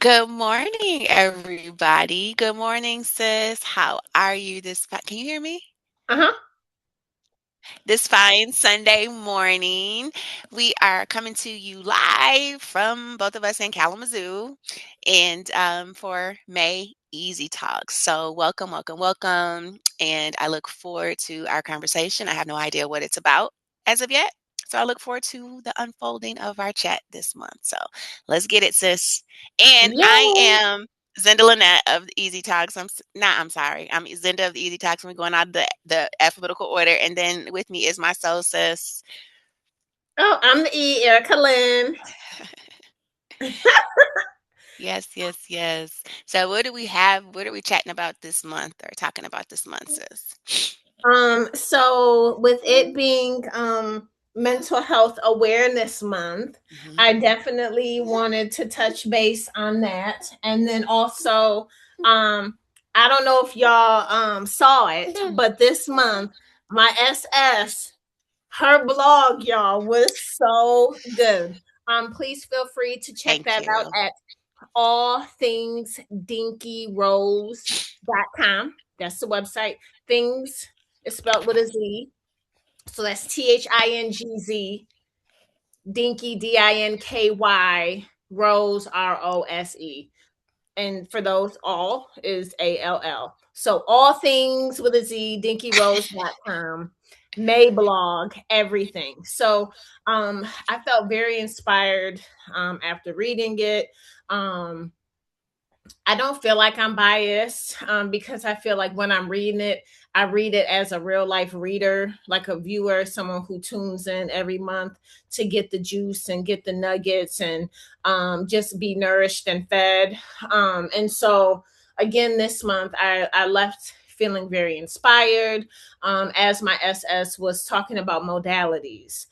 Good morning, everybody. Good morning, sis. How are you can you hear me? Uh-huh. This fine Sunday morning. We are coming to you live from both of us in Kalamazoo and for May Easy Talks. So, welcome, welcome, welcome. And I look forward to our conversation. I have no idea what it's about as of yet. So, I look forward to the unfolding of our chat this month. So, let's get it, sis. And I Yay. am Zendalannette of the Easy Talks. I'm sorry. I'm Zenda of the Easy Talks. We're going out of the alphabetical order. And then with me is my soul sis. Oh, I'm the E, Erika Lynn. Yes, yes, yes. So what do we have? What are we chatting about this month or talking about this month, sis? So with it being mental health awareness month, Mhm. I definitely wanted to touch base on that. And then also, um, I don't know if y'all saw it, but this month, my SS, her blog, y'all, was so good. Please feel free to check Thank that out you. at allthingsdinkyrose.com. That's the website. Things is spelled with a Z. So that's THINGZ, Dinky, DINKY, Rose, ROSE. And for those, all is ALL. So all things with a Z, dinkyrose.com. May blog, everything. So I felt very inspired after reading it. Um, I don't feel like I'm biased because I feel like when I'm reading it, I read it as a real life reader, like a viewer, someone who tunes in every month to get the juice and get the nuggets and just be nourished and fed. And so, again, this month, I left feeling very inspired as my SS was talking about modalities.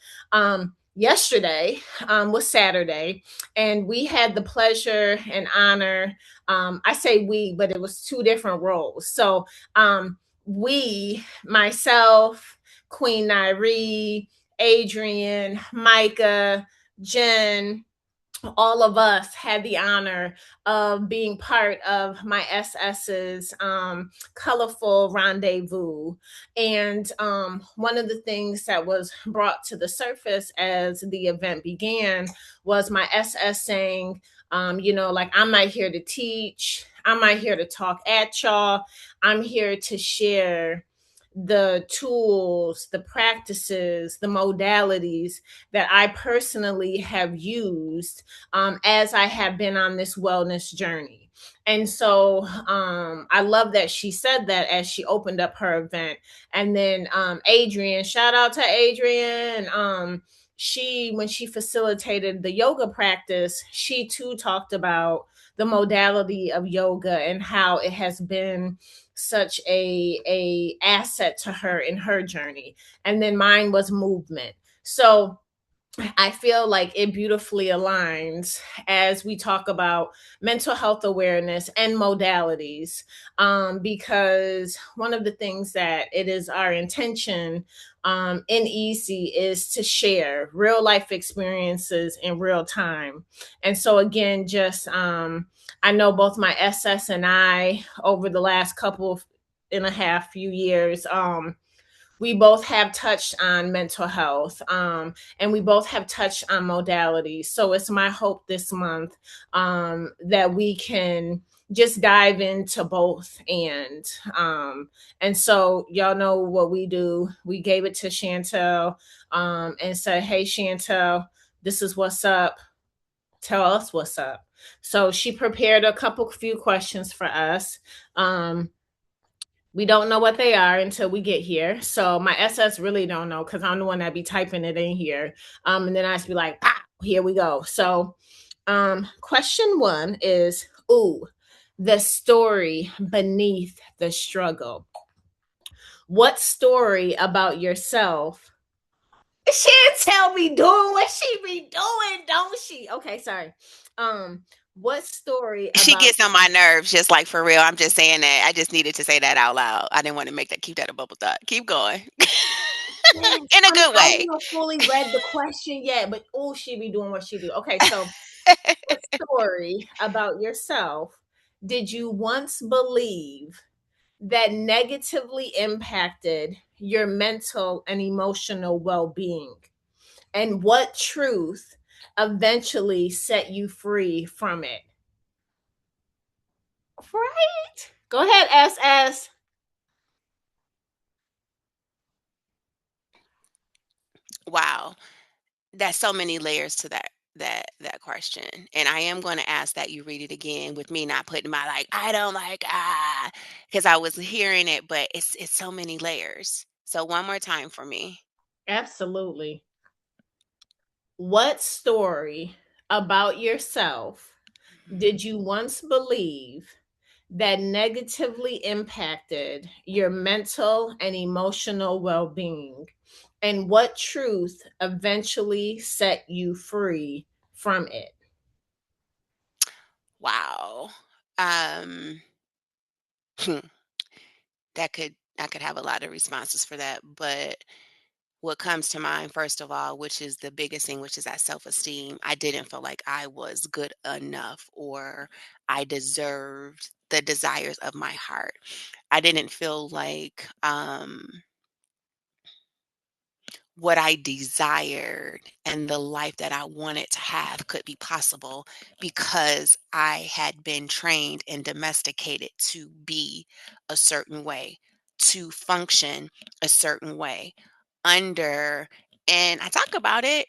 Yesterday was Saturday, and we had the pleasure and honor, I say we, but it was two different roles. So we, myself, Queen Nairi, Adrian, Micah, Jen, all of us had the honor of being part of my SS's colorful rendezvous. And one of the things that was brought to the surface as the event began was my SS saying, like, I'm not here to teach, I'm not here to talk at y'all, I'm here to share the tools, the practices, the modalities that I personally have used as I have been on this wellness journey. And so I love that she said that as she opened up her event. And then Adrian, shout out to Adrian. When she facilitated the yoga practice, she too talked about the modality of yoga and how it has been such a asset to her in her journey. And then mine was movement. So I feel like it beautifully aligns as we talk about mental health awareness and modalities, because one of the things that it is our intention in Easy is to share real life experiences in real time. And so, again, just I know both my SS and I, over the last couple of and a half few years, we both have touched on mental health, and we both have touched on modalities. So it's my hope this month that we can just dive into both. And so y'all know what we do. We gave it to Chantel and said, hey, Chantel, this is what's up. Tell us what's up. So she prepared few questions for us. We don't know what they are until we get here. So my SS really don't know because I'm the one that be typing it in here. And then I just be like, ah, here we go. So question one is, ooh, the story beneath the struggle. What story about yourself? She'll tell me doing what she be doing, don't she? Okay, sorry. Um, what story She about gets on my nerves, just like for real. I'm just saying that. I just needed to say that out loud. I didn't want to keep that a bubble thought. Keep going. Yes, In a I mean, good I way. haven't fully read the question yet, but oh, she be doing what she do. Okay, so story about yourself did you once believe that negatively impacted your mental and emotional well being? And what truth eventually set you free from it? Right? Go ahead, SS. Wow. That's so many layers to that question. And I am going to ask that you read it again with me not putting my like I don't like because I was hearing it, but it's so many layers. So one more time for me. Absolutely. What story about yourself Mhm. did you once believe that negatively impacted your mental and emotional well being? And what truth eventually set you free from it? Wow. Um that could I could have a lot of responses for that, but what comes to mind first of all, which is the biggest thing, which is that self-esteem. I didn't feel like I was good enough or I deserved the desires of my heart. I didn't feel like what I desired and the life that I wanted to have could be possible because I had been trained and domesticated to be a certain way, to function a certain way under, and I talk about it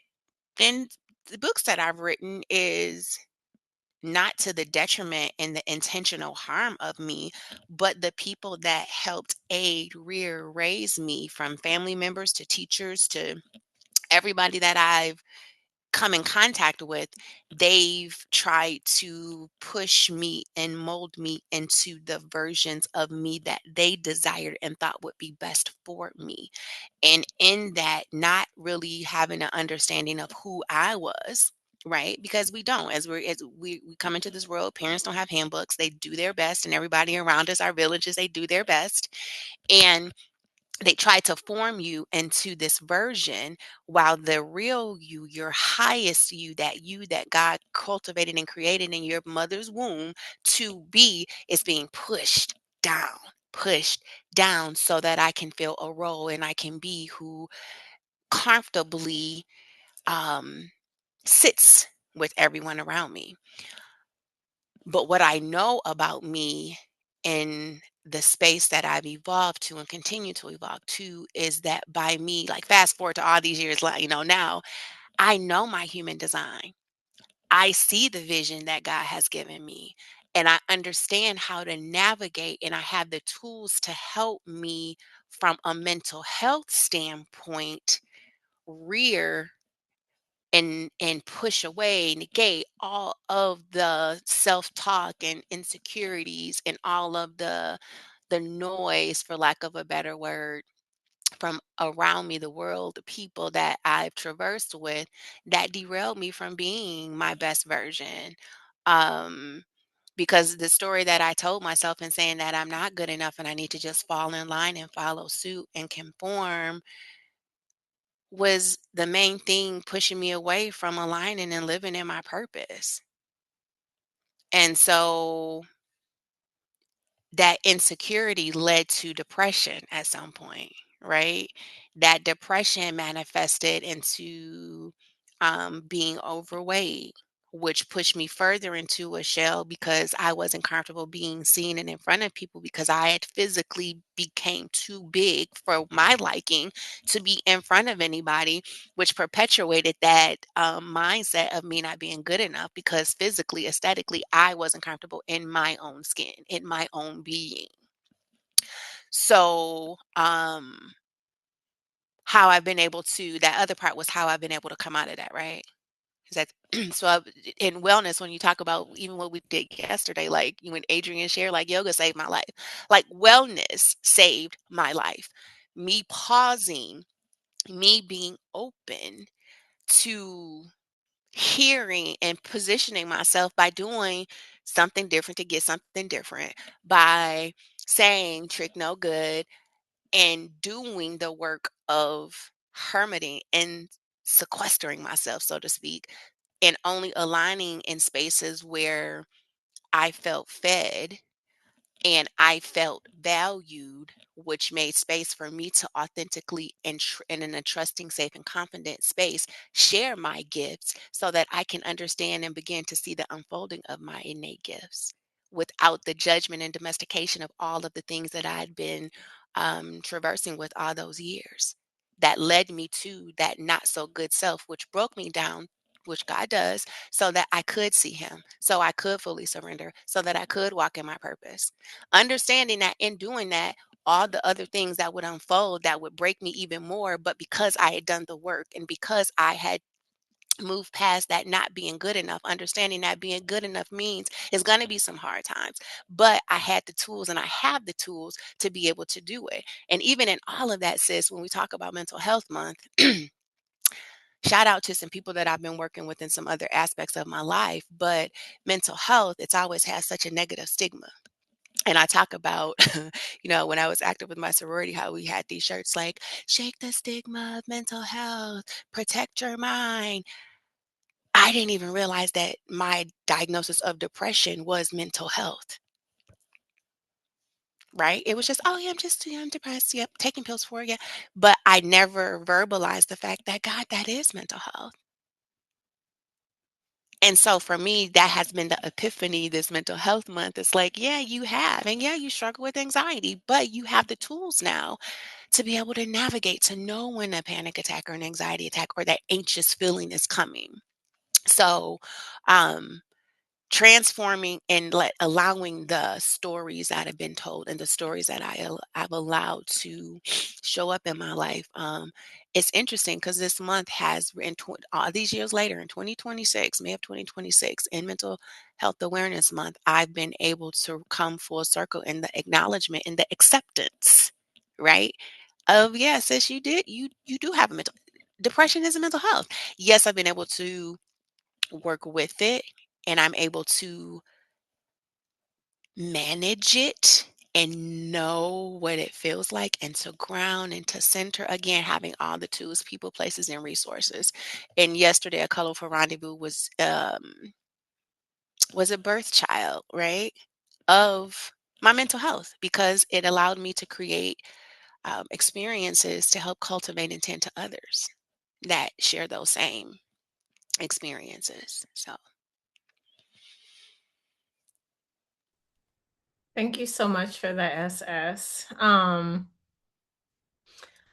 in the books that I've written, is not to the detriment and the intentional harm of me, but the people that helped aid, rear, raise me, from family members to teachers to everybody that I've come in contact with, they've tried to push me and mold me into the versions of me that they desired and thought would be best for me. And in that, not really having an understanding of who I was. Right, because we don't. As we come into this world, parents don't have handbooks. They do their best, and everybody around us, our villages, they do their best. And they try to form you into this version, while the real you, your highest you that God cultivated and created in your mother's womb to be, is being down pushed down so that I can fill a role and I can be who comfortably um sits with everyone around me. But what I know about me in the space that I've evolved to and continue to evolve to is that by me, like fast forward to all these years, like, now I know my human design. I see the vision that God has given me, and I understand how to navigate, and I have the tools to help me from a mental health standpoint rear and push away, negate all of the self-talk and insecurities and all of the noise, for lack of a better word, from around me, the world, the people that I've traversed with, that derailed me from being my best version. Um, because the story that I told myself and saying that I'm not good enough and I need to just fall in line and follow suit and conform was the main thing pushing me away from aligning and living in my purpose. And so that insecurity led to depression at some point, right? That depression manifested into being overweight, which pushed me further into a shell because I wasn't comfortable being seen and in front of people because I had physically became too big for my liking to be in front of anybody, which perpetuated that mindset of me not being good enough because physically, aesthetically, I wasn't comfortable in my own skin, in my own being. So, how I've been able to, that other part was how I've been able to come out of that, right? Is that so? In wellness, when you talk about even what we did yesterday, like you and Adrian shared, like yoga saved my life, like wellness saved my life. Me pausing, me being open to hearing and positioning myself by doing something different to get something different, by saying trick no good and doing the work of hermiting and sequestering myself, so to speak, and only aligning in spaces where I felt fed and I felt valued, which made space for me to authentically and in a trusting, safe, and confident space share my gifts so that I can understand and begin to see the unfolding of my innate gifts without the judgment and domestication of all of the things that I'd been traversing with all those years. That led me to that not so good self, which broke me down, which God does, so that I could see Him, so I could fully surrender, so that I could walk in my purpose. Understanding that in doing that, all the other things that would unfold that would break me even more, but because I had done the work and because I had moved past that not being good enough, understanding that being good enough means it's going to be some hard times, but I had the tools and I have the tools to be able to do it. And even in all of that, sis, when we talk about mental health month, shout out to some people that I've been working with in some other aspects of my life, but mental health, it's always had such a negative stigma. And I talk about, when I was active with my sorority, how we had these shirts like, shake the stigma of mental health, protect your mind. I didn't even realize that my diagnosis of depression was mental health, right? It was just, oh, yeah, I'm depressed. Yep, taking pills for you. But I never verbalized the fact that, God, that is mental health. And so for me, that has been the epiphany this mental health month. It's like, yeah, you have. And yeah, you struggle with anxiety, but you have the tools now to be able to navigate, to know when a panic attack or an anxiety attack or that anxious feeling is coming. So, um, transforming and allowing the stories that have been told and the stories that I've allowed to show up in my life. It's interesting because this month has all these years later in 2026, May of 2026, in Mental Health Awareness Month, I've been able to come full circle in the acknowledgement and the acceptance, right? Of yes, sis, you do have a mental depression is a mental health. Yes, I've been able to work with it and I'm able to manage it and know what it feels like and to ground and to center again, having all the tools, people, places, and resources. And yesterday, a colorful rendezvous was a birth child, right, of my mental health because it allowed me to create experiences to help cultivate intent to others that share those same experiences. So, Thank you so much for that, SS.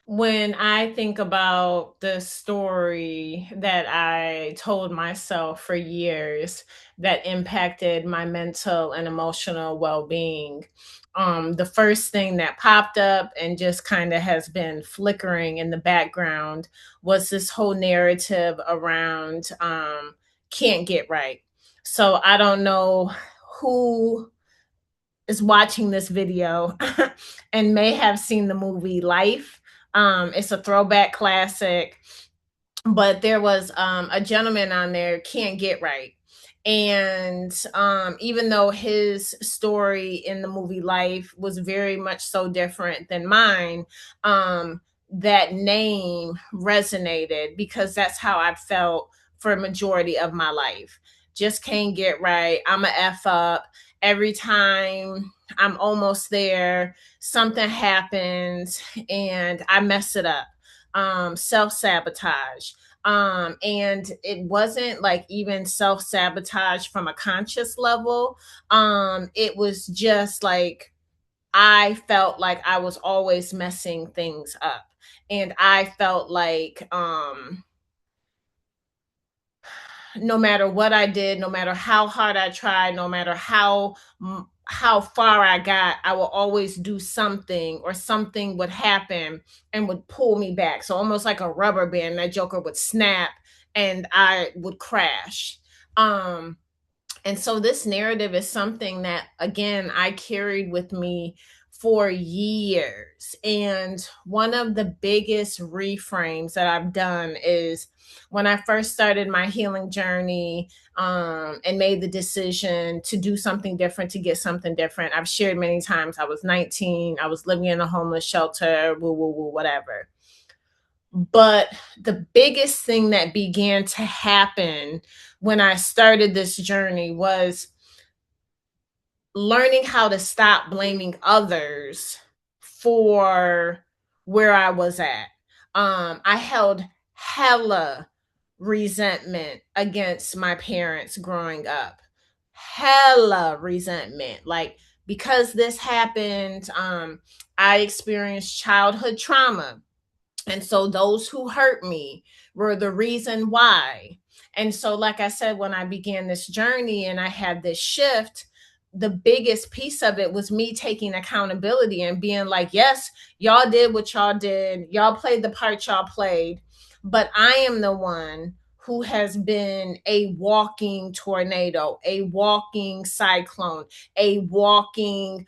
When I think about the story that I told myself for years that impacted my mental and emotional well being, the first thing that popped up and just kind of has been flickering in the background was this whole narrative around can't get right. So I don't know who is watching this video and may have seen the movie Life. It's a throwback classic, but there was a gentleman on there can't get right. And even though his story in the movie Life was very much so different than mine, that name resonated because that's how I felt for a majority of my life. Just can't get right. I'm a F up. Every time I'm almost there, something happens and I mess it up. Self sabotage. And it wasn't like even self sabotage from a conscious level. It was just like I felt like I was always messing things up. And I felt like no matter what I did, no matter how hard I tried, no matter how far I got, I will always do something or something would happen and would pull me back. So almost like a rubber band, that joker would snap and I would crash. Um and so this narrative is something that, again, I carried with me for years. And one of the biggest reframes that I've done is when I first started my healing journey and made the decision to do something different, to get something different. I've shared many times I was 19, I was living in a homeless shelter, woo, woo, woo, whatever. But the biggest thing that began to happen when I started this journey was learning how to stop blaming others for where I was at. I held hella resentment against my parents growing up. Hella resentment. Like, because this happened, I experienced childhood trauma, and so those who hurt me were the reason why. And so, like I said, when I began this journey and I had this shift, the biggest piece of it was me taking accountability and being like, yes, y'all did what y'all did, y'all played the part y'all played, but I am the one who has been a walking tornado, a walking cyclone, a walking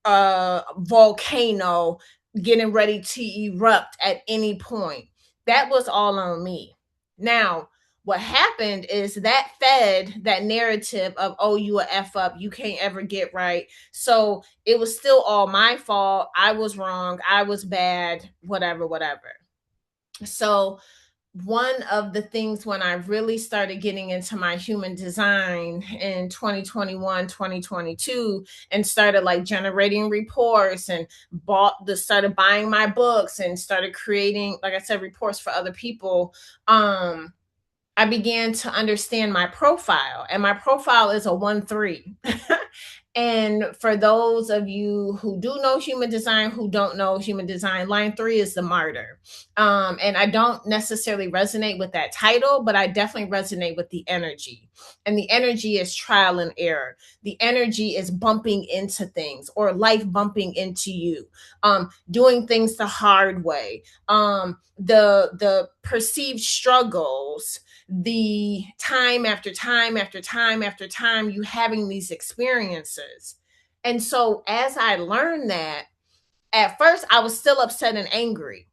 volcano getting ready to erupt at any point. That was all on me. Now, what happened is that fed that narrative of, oh, you a F up, you can't ever get right. So it was still all my fault. I was wrong. I was bad, whatever, whatever. So one of the things when I really started getting into my human design in 2021, 2022, and started like generating reports and started buying my books and started creating, like I said, reports for other people. I began to understand my profile, and my profile is a 1-3. And for those of you who do know human design, who don't know human design, line 3 is the martyr. And I don't necessarily resonate with that title, but I definitely resonate with the energy. And the energy is trial and error. The energy is bumping into things, or life bumping into you, doing things the hard way, the perceived struggles, the time after time after time after time you having these experiences. And so as I learned that, at first I was still upset and angry.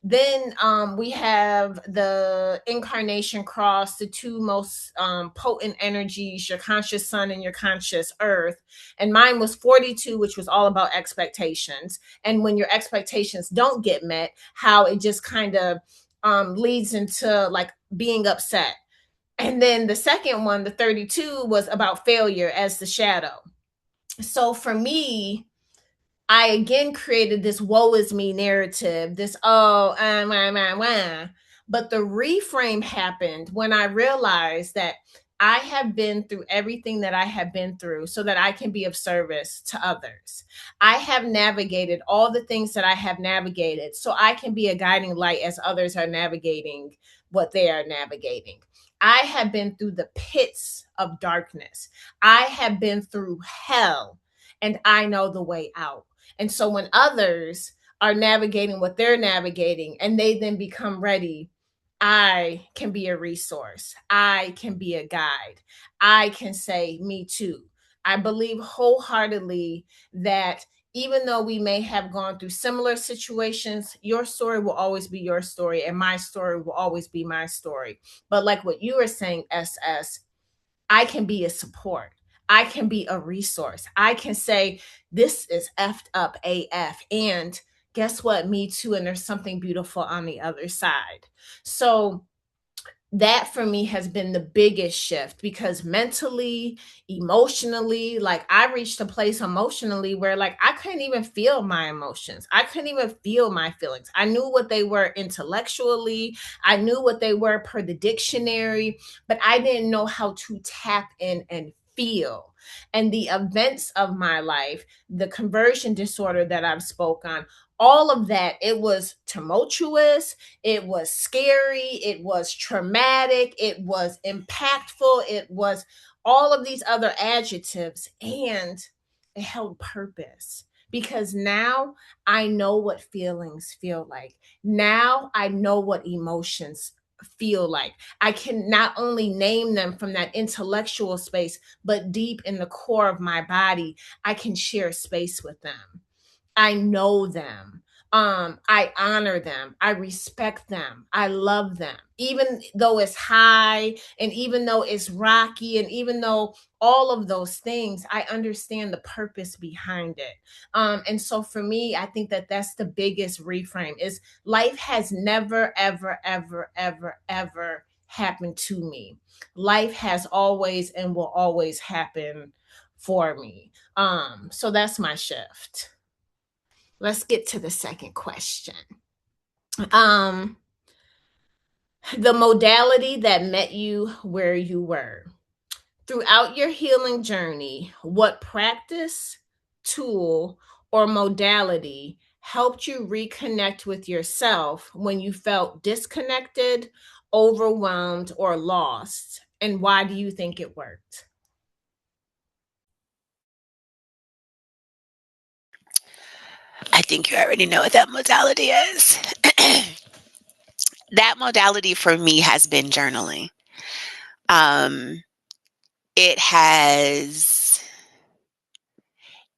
Then we have the incarnation cross, the two most potent energies, your conscious sun and your conscious earth. And mine was 42, which was all about expectations. And when your expectations don't get met, how it just kind of leads into like being upset. And then the second one, the 32, was about failure as the shadow. So for me, I again created this woe is me narrative, this wah, wah, wah. But the reframe happened when I realized that I have been through everything that I have been through so that I can be of service to others. I have navigated all the things that I have navigated so I can be a guiding light as others are navigating what they are navigating. I have been through the pits of darkness. I have been through hell, and I know the way out. And so when others are navigating what they're navigating and they then become ready, I can be a resource. I can be a guide. I can say, me too. I believe wholeheartedly that even though we may have gone through similar situations, your story will always be your story, and my story will always be my story. But like what you were saying, SS, I can be a support. I can be a resource. I can say, this is effed up AF. And guess what? Me too. And there's something beautiful on the other side. So that for me has been the biggest shift, because mentally, emotionally, like I reached a place emotionally where like I couldn't even feel my emotions. I couldn't even feel my feelings. I knew what they were intellectually, I knew what they were per the dictionary, but I didn't know how to tap in and feel. And the events of my life, the conversion disorder that I've spoke on, all of that, it was tumultuous, it was scary, it was traumatic, it was impactful, it was all of these other adjectives, and it held purpose, because now I know what feelings feel like. Now I know what emotions feel like. I can not only name them from that intellectual space, but deep in the core of my body, I can share space with them. I know them. I honor them, I respect them, I love them, even though it's high, and even though it's rocky, and even though all of those things, I understand the purpose behind it. And so for me, I think that that's the biggest reframe is life has never ever ever ever ever happened to me. Life has always and will always happen for me. So that's my shift. Let's get to the second question. Um, the modality that met you where you were. Throughout your healing journey, what practice, tool, or modality helped you reconnect with yourself when you felt disconnected, overwhelmed, or lost? And why do you think it worked? I think you already know what that modality is. That modality for me has been journaling. Um, it has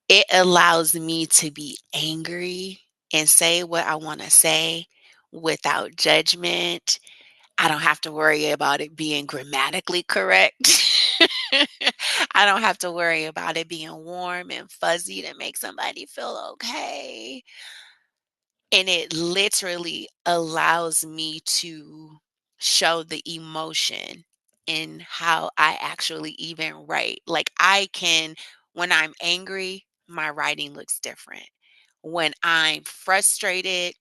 it allows me to be angry and say what I want to say without judgment. I don't have to worry about it being grammatically correct. I don't have to worry about it being warm and fuzzy to make somebody feel okay. And it literally allows me to show the emotion in how I actually even write. Like I can, when I'm angry, my writing looks different. When I'm frustrated,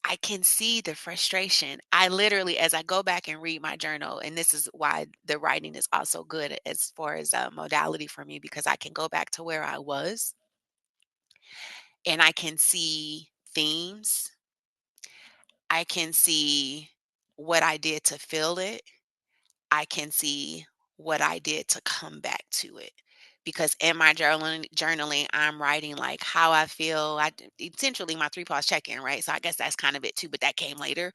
I can see the frustration. I literally, as I go back and read my journal, and this is why the writing is also good as far as a modality for me, because I can go back to where I was and I can see themes. I can see what I did to feel it. I can see what I did to come back to it. Because in my journaling, I'm writing like how I feel. Essentially my 3 pause check-in, right? So I guess that's kind of it too, but that came later.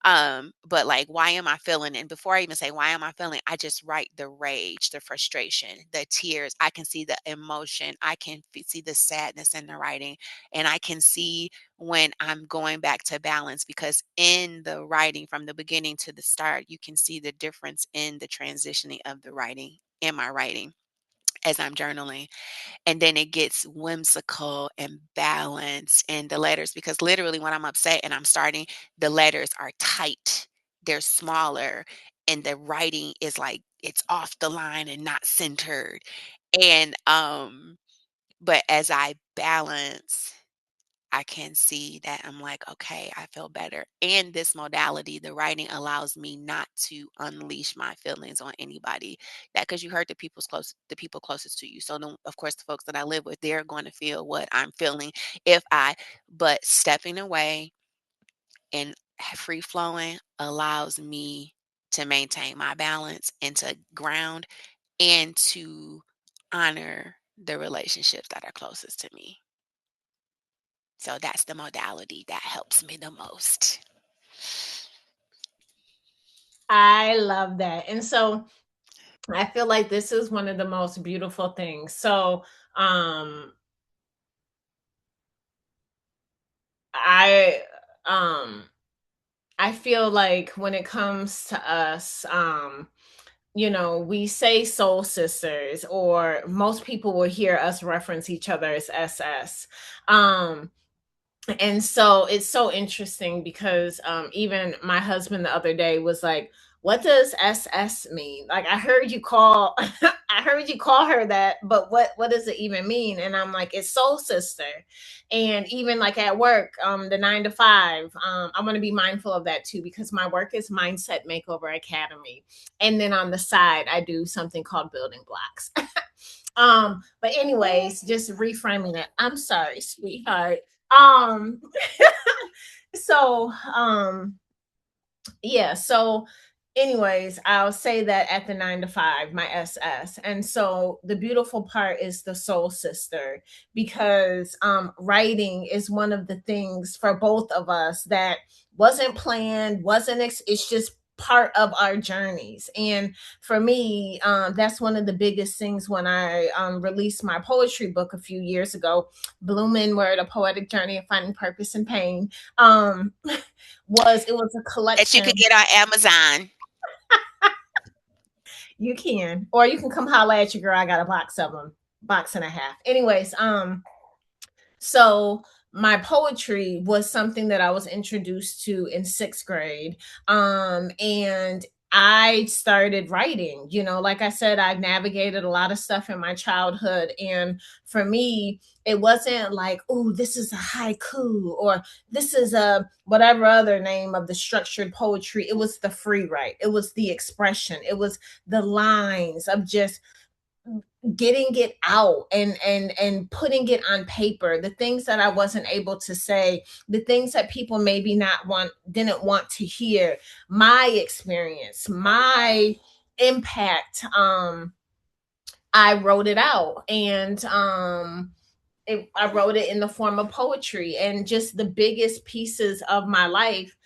But like, why am I feeling? And before I even say why am I feeling, I just write the rage, the frustration, the tears. I can see the emotion. I can see the sadness in the writing, and I can see when I'm going back to balance because in the writing from the beginning to the start, you can see the difference in the transitioning of the writing in my writing as I'm journaling. And then it gets whimsical and balanced in the letters because literally when I'm upset and I'm starting, the letters are tight, they're smaller, and the writing is like it's off the line and not centered. And but as I balance, I can see that I'm like, okay, I feel better. And this modality, the writing allows me not to unleash my feelings on anybody. That because you hurt the people closest to you. So then, of course, the folks that I live with, they're going to feel what I'm feeling but stepping away and free flowing allows me to maintain my balance and to ground and to honor the relationships that are closest to me. So that's the modality that helps me the most. I love that. And so I feel like this is one of the most beautiful things. So, um, I, um, I feel like when it comes to us, we say soul sisters, or most people will hear us reference each other as SS. Um, and so it's so interesting because even my husband the other day was like, what does SS mean? Like, I heard you call I heard you call her that, but what does it even mean? And I'm like, it's soul sister. And even like at work, the 9 to 5, I want to be mindful of that too, because my work is Mindset Makeover Academy, and then on the side I do something called Building Blocks. But anyways, just reframing it. I'm sorry, sweetheart. Um, so yeah, so anyways, I'll say that at the 9 to 5, my SS. And so the beautiful part is the soul sister, because writing is one of the things for both of us that wasn't planned, wasn't it's just part of our journeys. And for me, that's one of the biggest things when I released my poetry book a few years ago, Bloom Inward, A Poetic Journey of Finding Purpose in Pain. It was a That you could collection. get on Amazon. You can, or you can come holla at your girl. I got a box of them, box and a half. Anyways, so my poetry was something that I was introduced to in sixth grade. And I started writing. Like I said, I navigated a lot of stuff in my childhood. And for me, it wasn't like, oh, this is a haiku or this is a whatever other name of the structured poetry. It was the free write, it was the expression, it was the lines of just getting it out and putting it on paper, the things that I wasn't able to say, the things that people maybe not want didn't want to hear, my experience, my impact. I wrote it out, and I wrote it in the form of poetry, and just the biggest pieces of my life.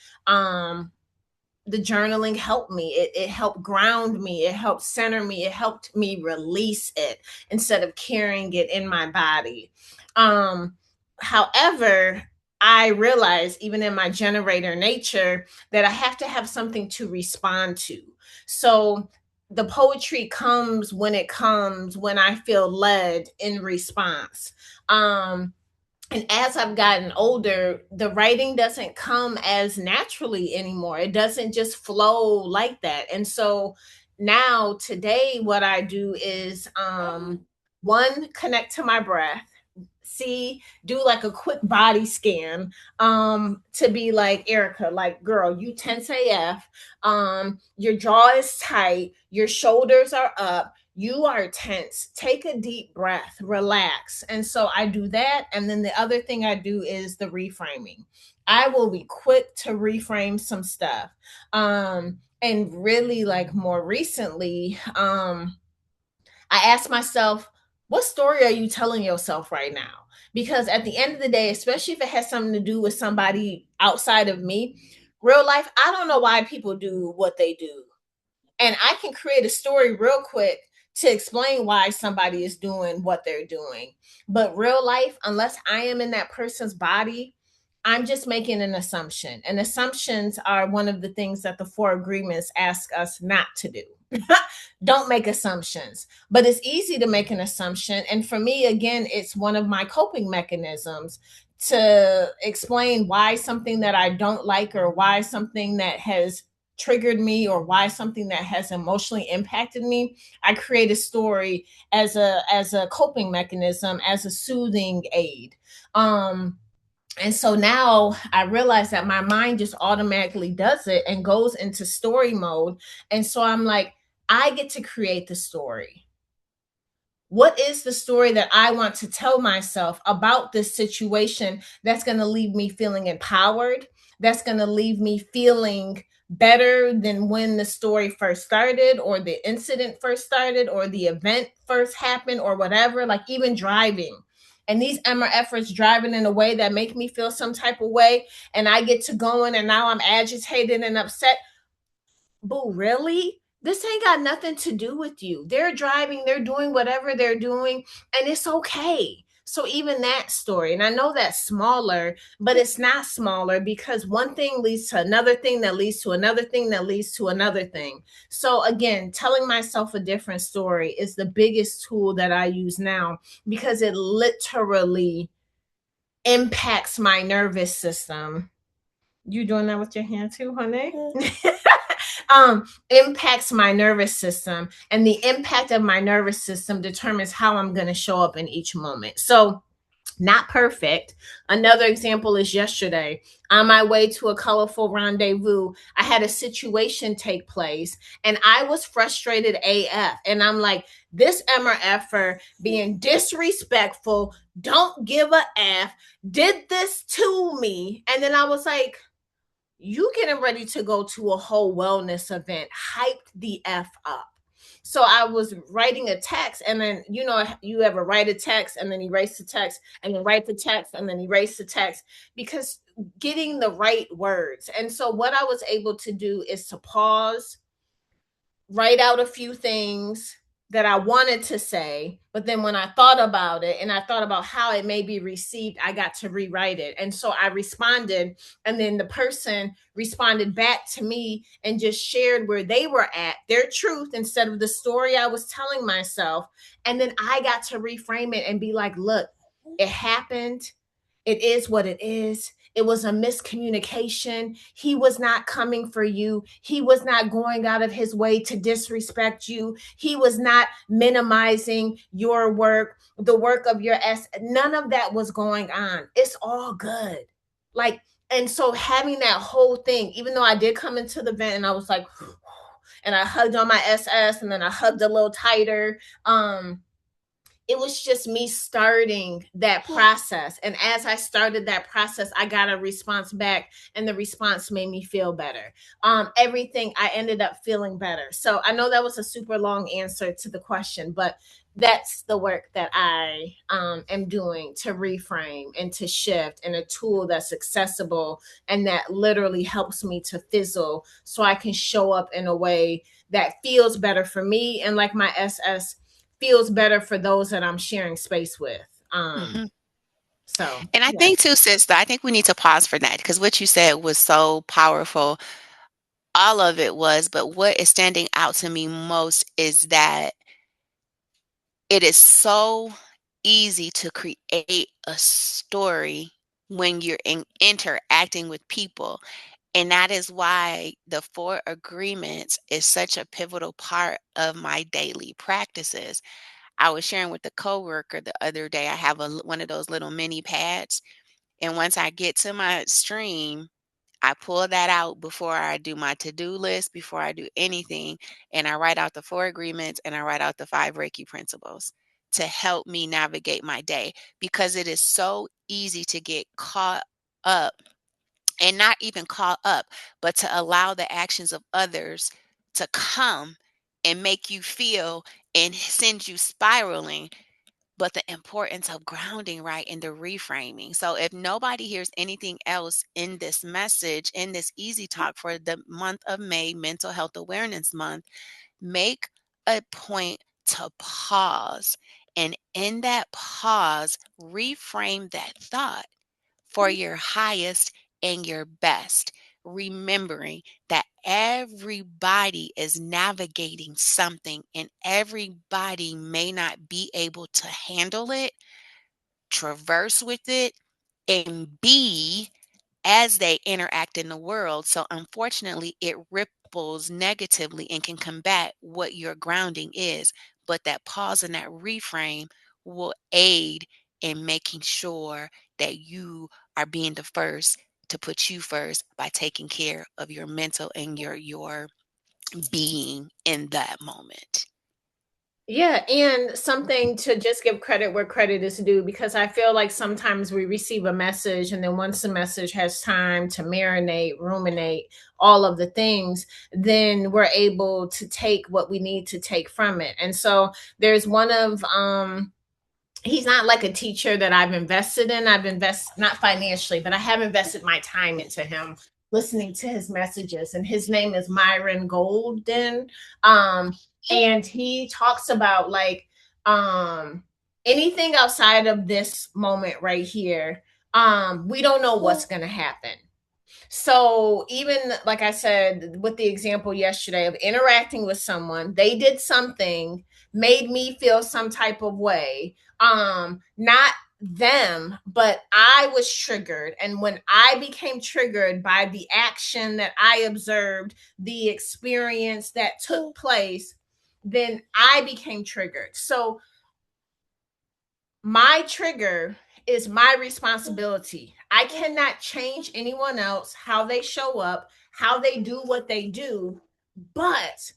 The journaling helped me. It helped ground me. It helped center me. It helped me release it instead of carrying it in my body. Um, However, I realized even in my generator nature that I have to have something to respond to. So the poetry comes when I feel led in response. And as I've gotten older, the writing doesn't come as naturally anymore. It doesn't just flow like that. And so now, today, what I do is one, connect to my breath. See, do like a quick body scan, to be like, Erica, like, girl, you tense AF. Your jaw is tight, your shoulders are up, you are tense. Take a deep breath, relax. And so I do that. And then the other thing I do is the reframing. I will be quick to reframe some stuff. And really, like, more recently, I ask myself, what story are you telling yourself right now? Because at the end of the day, especially if it has something to do with somebody outside of me, real life, I don't know why people do what they do. And I can create a story real quick to explain why somebody is doing what they're doing. But real life, unless I am in that person's body, I'm just making an assumption. And assumptions are one of the things that the four agreements ask us not to do. Don't make assumptions. But it's easy to make an assumption. And for me, again, it's one of my coping mechanisms to explain why something that I don't like, or why something that has triggered me, or why something that has emotionally impacted me. I create a story as a coping mechanism, as a soothing aid. And so now I realize that my mind just automatically does it and goes into story mode. And so I'm like, I get to create the story. What is the story that I want to tell myself about this situation that's going to leave me feeling empowered? That's going to leave me feeling better than when the story first started, or the incident first started, or the event first happened, or whatever, like even driving. And these MRFers driving in a way that make me feel some type of way, and I get to going, and now I'm agitated and upset. Boo, really? This ain't got nothing to do with you. They're driving, they're doing whatever they're doing, and it's okay. So even that story, and I know that's smaller, but it's not smaller, because one thing leads to another thing that leads to another thing that leads to another thing. So again, telling myself a different story is the biggest tool that I use now, because it literally impacts my nervous system. You doing that with your hand too, honey? Impacts my nervous system, and the impact of my nervous system determines how I'm going to show up in each moment. So, not perfect. Another example is yesterday. On my way to a colorful rendezvous, I had a situation take place, and I was frustrated AF. And I'm like, this MRFer being disrespectful, don't give a F, did this to me. And then I was like, you getting ready to go to a whole wellness event, hyped the F up. So I was writing a text, and then, you ever write a text and then erase the text, and then write the text and then erase the text, because getting the right words. And so what I was able to do is to pause, write out a few things that I wanted to say, but then when I thought about it and I thought about how it may be received, I got to rewrite it. And so I responded, and then the person responded back to me and just shared where they were at, their truth, instead of the story I was telling myself. And then I got to reframe it and be like, look, it happened. It is what it is. It was a miscommunication. He was not coming for you. He was not going out of his way to disrespect you. He was not minimizing your work, the work of your S. None of that was going on. It's all good. Like, and so having that whole thing, even though I did come into the vent and I was like, and I hugged on my SS and then I hugged a little tighter. It was just me starting that process. And as I started that process, I got a response back, and the response made me feel better. Everything, I ended up feeling better. So I know that was a super long answer to the question, but that's the work that I am doing to reframe and to shift, and a tool that's accessible and that literally helps me to fizzle so I can show up in a way that feels better for me, and like my SS feels better for those that I'm sharing space with. Um, Mhm. so And I yeah. think too, sister, I think we need to pause for that because what you said was so powerful. All of it was, but what is standing out to me most is that it is so easy to create a story when you're interacting with people. And that is why the four agreements is such a pivotal part of my daily practices. I was sharing with a coworker the other day, I have one of those little mini pads. And once I get to my stream, I pull that out before I do my to-do list, before I do anything, and I write out the four agreements and I write out the five Reiki principles to help me navigate my day because it is so easy to get caught up and not even caught up, but to allow the actions of others to come and make you feel and send you spiraling, but the importance of grounding right in the reframing. So if nobody hears anything else in this message, in this easy talk for the month of May, Mental Health Awareness Month, make a point to pause. And in that pause, reframe that thought for your highest and your best, remembering that everybody is navigating something and everybody may not be able to handle it, traverse with it, and be as they interact in the world. So, unfortunately, it ripples negatively and can combat what your grounding is. But that pause and that reframe will aid in making sure that you are being the first to put you first by taking care of your mental and your being in that moment. Yeah, and something to just give credit where credit is due, because I feel like sometimes we receive a message, and then once the message has time to marinate, ruminate, all of the things, then we're able to take what we need to take from it. And so there's one of he's not like a teacher that I've invested in. I've invested, not financially, but I have invested my time into him, listening to his messages. And his name is Myron Golden. Um, and he talks about like anything outside of this moment right here. We don't know what's gonna happen. So even like I said with the example yesterday of interacting with someone, they did something, made me feel some type of way. Not them, but I was triggered. And when I became triggered by the action that I observed, the experience that took place, then I became triggered. So my trigger is my responsibility. I cannot change anyone else, how they show up, how they do what they do, but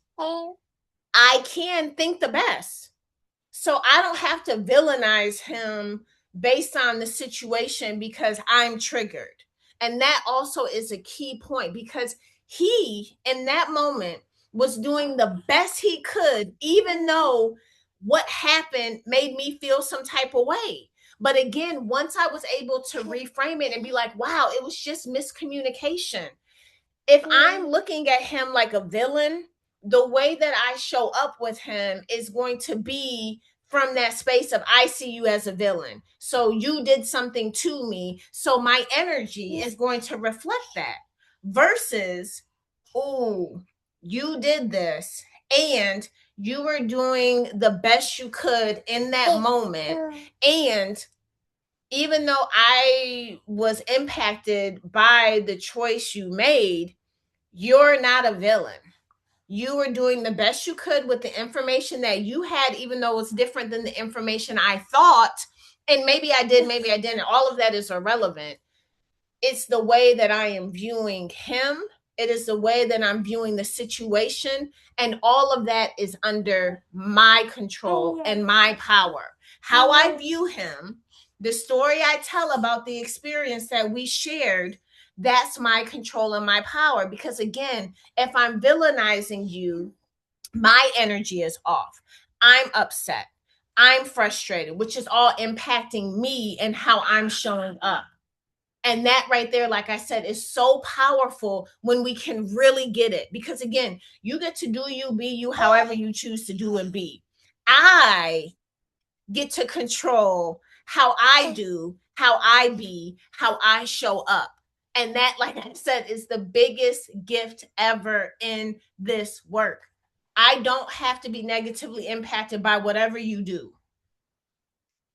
I can think the best. So I don't have to villainize him based on the situation because I'm triggered. And that also is a key point, because he, in that moment, was doing the best he could, even though what happened made me feel some type of way. But again, once I was able to reframe it and be like, wow, it was just miscommunication. If I'm looking at him like a villain, the way that I show up with him is going to be from that space of I see you as a villain. So you did something to me. So my energy is going to reflect that versus, oh, you did this and you were doing the best you could in that moment. And even though I was impacted by the choice you made, you're not a villain. You were doing the best you could with the information that you had, even though it's different than the information I thought. And maybe I did, maybe I didn't. All of that is irrelevant. It's the way that I am viewing him. It is the way that I'm viewing the situation. And all of that is under my control and my power. How I view him, the story I tell about the experience that we shared, that's my control and my power. Because again, if I'm villainizing you, my energy is off. I'm upset. I'm frustrated, which is all impacting me and how I'm showing up. And that right there, like I said, is so powerful when we can really get it. Because again, you get to do you, be you, however you choose to do and be. I get to control how I do, how I be, how I show up. And that, like I said, is the biggest gift ever in this work. I don't have to be negatively impacted by whatever you do.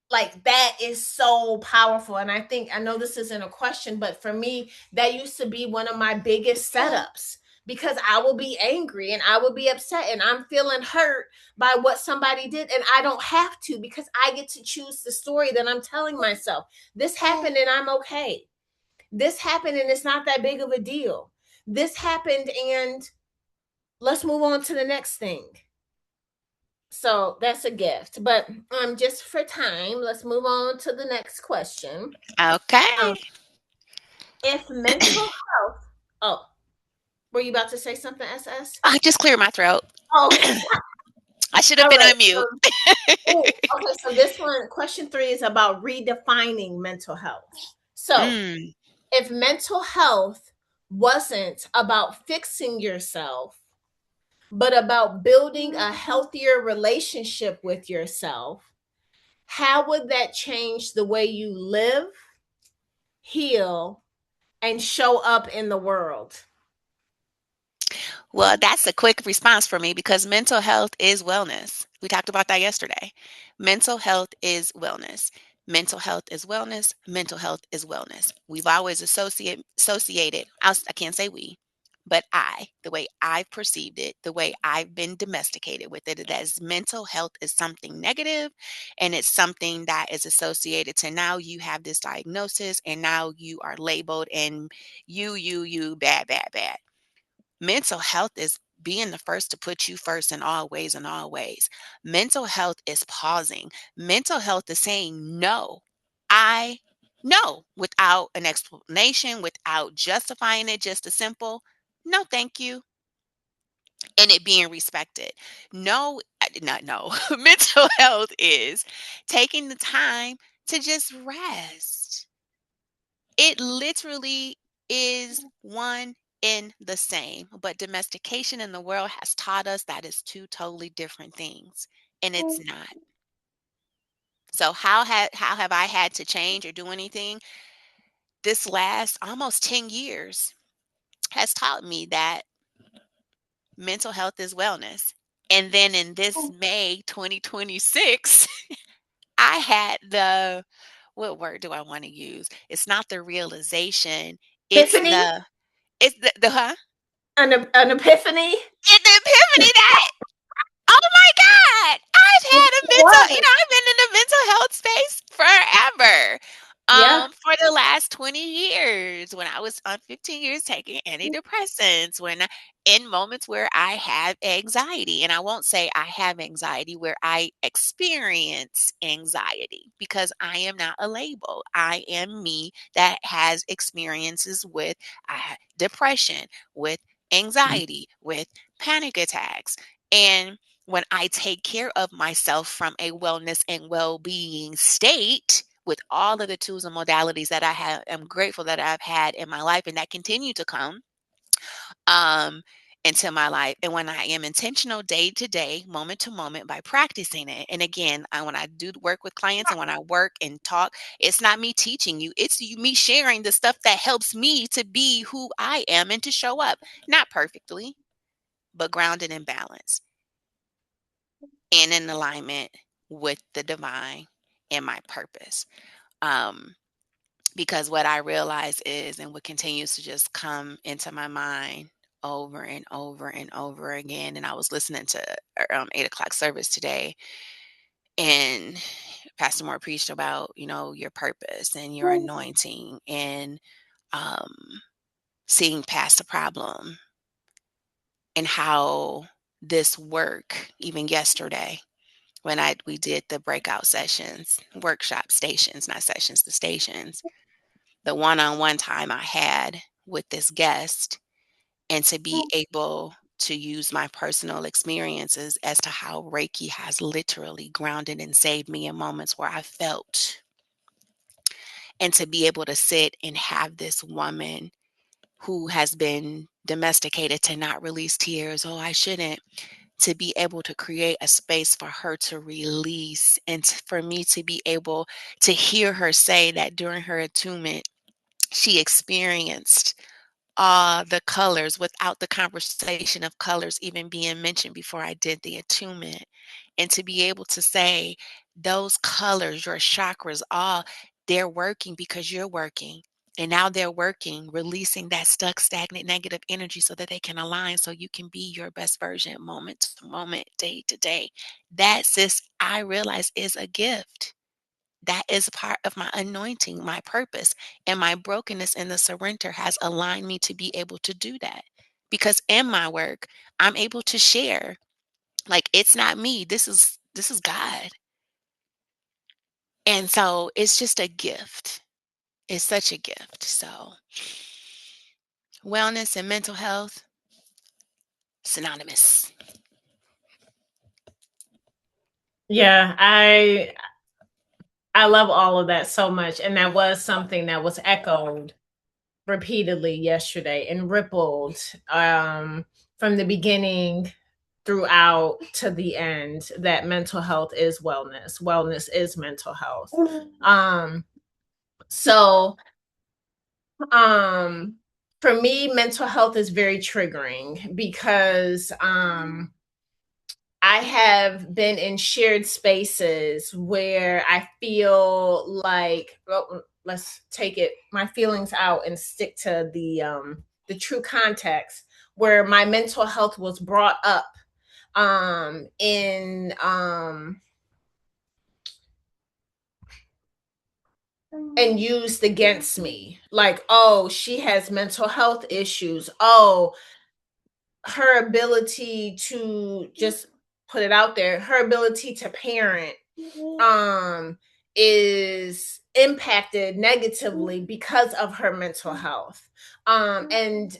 Like that is so powerful. And I know this isn't a question, but for me, that used to be one of my biggest setups because I will be angry and I will be upset and I'm feeling hurt by what somebody did. And I don't have to because I get to choose the story that I'm telling myself. This happened and I'm okay. This happened and it's not that big of a deal. This happened and let's move on to the next thing. So that's a gift. But just for time, let's move on to the next question. Um, Okay. if mental health, oh, were you about to say something, SS? I just cleared my throat. Oh, I should have all been right. on mute. Okay. So this one, question 3 is about redefining mental health. So Mm. if mental health wasn't about fixing yourself, but about building a healthier relationship with yourself, how would that change the way you live, heal, and show up in the world? Well, that's a quick response for me because mental health is wellness. We talked about that yesterday. Mental health is wellness. Mental health is wellness. Mental health is wellness. We've always associated, I can't say we, but the way I've perceived it, the way I've been domesticated with it, that is mental health is something negative and it's something that is associated to now you have this diagnosis and now you are labeled and you, bad, bad, bad. Mental health is being the first to put you first in all ways and all ways. Mental health is pausing. Mental health is saying no. I no without an explanation, without justifying it, just a simple no, thank you, and it being respected. No, I did not know. Mental health is taking the time to just rest. It literally is one in the same, but domestication in the world has taught us that it's two totally different things, and it's not. So how have I had to change or do anything? This last almost 10 years has taught me that mental health is wellness. And then in this May 2026, I had the what word do I want to use? It's not the realization, it's Epiphany? the huh? An epiphany? It's the epiphany that oh my God! I've had a mental, What? I've been in the mental health space forever. Yeah. For the last 20 years, when I was on 15 years taking antidepressants, in moments where I have anxiety, and I won't say I have anxiety, where I experience anxiety because I am not a label. I am me that has experiences with depression, with anxiety, with panic attacks. And when I take care of myself from a wellness and well being state, with all of the tools and modalities that I have, am grateful that I've had in my life and that continue to come um, into my life. And when I am intentional day to day, moment to moment by practicing it. And again, when I do work with clients and when I work and talk, it's not me teaching you, it's me sharing the stuff that helps me to be who I am and to show up, not perfectly, but grounded in balance and in alignment with the divine and my purpose. Um, because what I realize is, and what continues to just come into my mind over and over and over again. And I was listening to 8 o'clock service today, and Pastor Moore preached about, your purpose and your anointing and um, seeing past the problem, and how this work, even yesterday, when we did the breakout sessions, workshop stations, not sessions, the stations, the one-on-one time I had with this guest, and to be able to use my personal experiences as to how Reiki has literally grounded and saved me in moments where I felt, and to be able to sit and have this woman who has been domesticated to not release tears. Oh, I shouldn't. To be able to create a space for her to release, and for me to be able to hear her say that during her attunement, she experienced the colors without the conversation of colors even being mentioned before I did the attunement. And to be able to say, those colors, your chakras, all, they're working because you're working. And now they're working, releasing that stuck, stagnant, negative energy so that they can align, so you can be your best version moment to moment, day to day. That, sis, I realize is a gift. That is part of my anointing, my purpose, and my brokenness in the surrender has aligned me to be able to do that. Because in my work, I'm able to share. Like, it's not me. This is God. And so it's just a gift. It's such a gift. So wellness and mental health, synonymous. Yeah, I love all of that so much, and that was something that was echoed repeatedly yesterday and rippled from the beginning throughout to the end, that mental health is wellness. Wellness is mental health. So um for me, mental health is very triggering because I have been in shared spaces where I feel like, well, let's take it my feelings out and stick to the true context, where my mental health was brought up in and used against me, like, oh, she has mental health issues, oh, her ability to, just put it out there, her ability to parent um is impacted negatively because of her mental health. And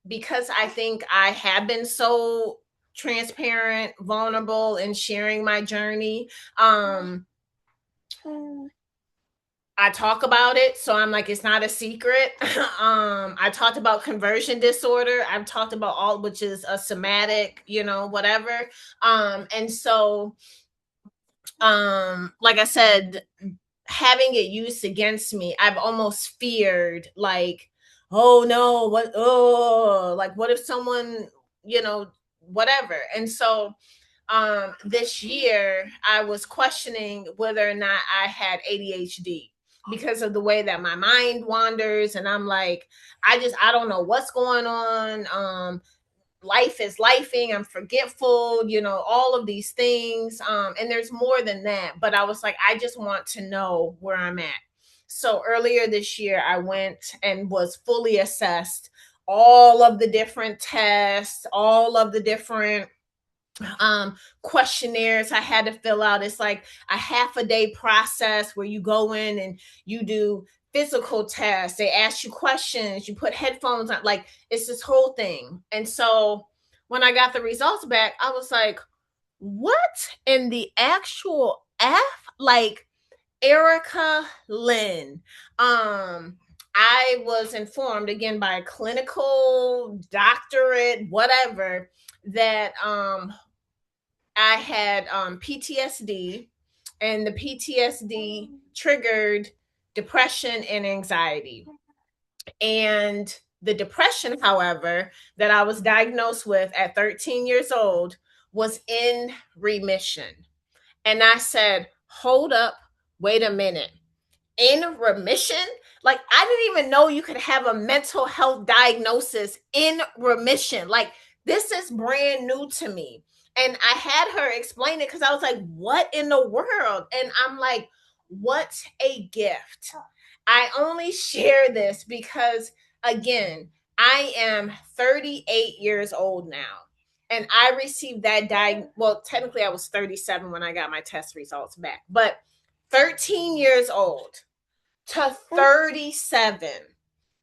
because I think I have been so transparent, vulnerable, and sharing my journey, I talk about it, so I'm like, it's not a secret. I talked about conversion disorder. I've talked about all, which is a somatic, whatever. And so, like I said, having it used against me, I've almost feared, like, oh no, like, what if someone, whatever. And so, this year I was questioning whether or not I had ADHD because of the way that my mind wanders, and I'm like, I don't know what's going on. Life is lifing, I'm forgetful, all of these things. And there's more than that, but I was like, I just want to know where I'm at. So earlier this year, I went and was fully assessed, all of the different tests, all of the different questionnaires I had to fill out. It's like a half a day process where you go in and you do physical tests. They ask you questions, you put headphones on, like, it's this whole thing. And so when I got the results back, I was like, what in the actual F? Like, Erica Lynn. I was informed again by a clinical doctorate, whatever, that I had PTSD, and the PTSD triggered depression and anxiety. And the depression, however, that I was diagnosed with at 13 years old was in remission. And I said, hold up, wait a minute, in remission? Like, I didn't even know you could have a mental health diagnosis in remission. Like, this is brand new to me. And I had her explain it because I was like, what in the world? And I'm like, what a gift. I only share this because, again, I am 38 years old now. And I received that well, technically I was 37 when I got my test results back, but 13 years old to 37,